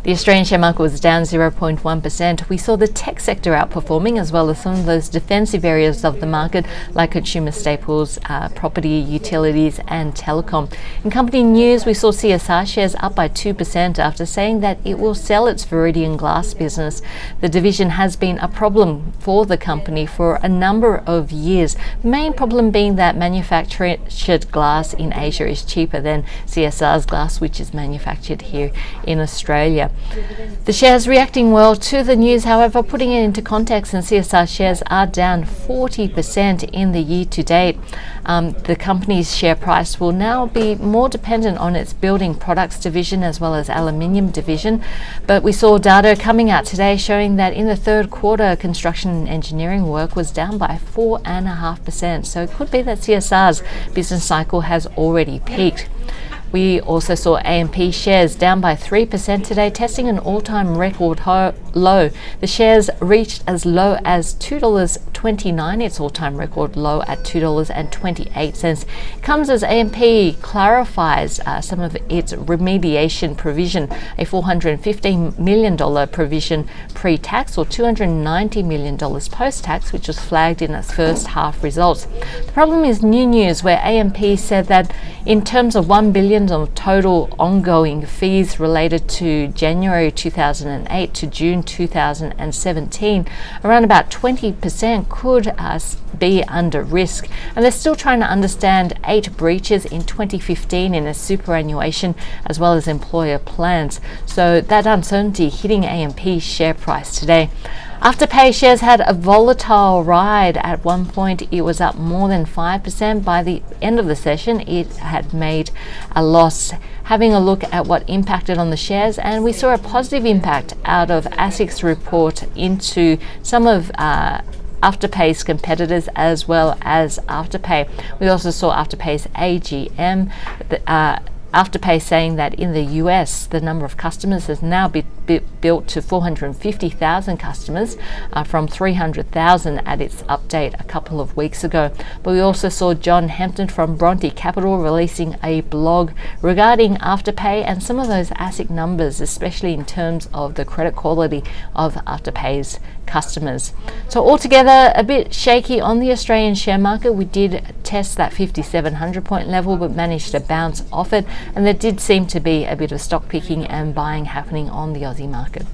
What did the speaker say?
The Australian share market was down 0.1%. We saw the tech sector outperforming, as well as some of those defensive areas of the market like consumer staples, property, utilities and telecom. In company news, we saw CSR shares up by 2% after saying that it will sell its Viridian glass business. The division has been a problem for the company for a number of years. The main problem being that manufactured glass in Asia is cheaper than CSR's glass, which is manufactured here in Australia. The shares reacting well to the news, however, putting it into context, and CSR shares are down 40% in the year to date. The company's share price will now be more dependent on its building products division as well as aluminium division. But we saw data coming out today showing that in the third quarter, construction and engineering work was down by 4.5%. So it could be that CSR's business cycle has already peaked. We also saw AMP shares down by 3% today, testing an all-time record low. The shares reached as low as $2.29, its all-time record low at $2.28. It comes as AMP clarifies some of its remediation provision, a $415 million provision pre-tax or $290 million post-tax, which was flagged in its first half results. The problem is new news, where AMP said that in terms of $1 billion of total ongoing fees related to January 2008 to June 2017, around about 20% could be under risk. And they're still trying to understand 8 breaches in 2015 in a superannuation as well as employer plans. So that uncertainty hitting AMP's share price today. Afterpay shares had a volatile ride. At one point, it was up more than 5%. By the end of the session, it had made a loss. Having a look at what impacted on the shares, and we saw a positive impact out of ASIC's report into some of Afterpay's competitors as well as Afterpay. We also saw Afterpay's AGM. Afterpay saying that in the US, the number of customers has now been built to 450,000 customers from 300,000 at its update a couple of weeks ago. But we also saw John Hampton from Bronte Capital releasing a blog regarding Afterpay and some of those ASIC numbers, especially in terms of the credit quality of Afterpay's customers. So altogether, a bit shaky on the Australian share market. We did test that 5,700 point level but managed to bounce off it, and there did seem to be a bit of stock picking and buying happening on the Aussie market.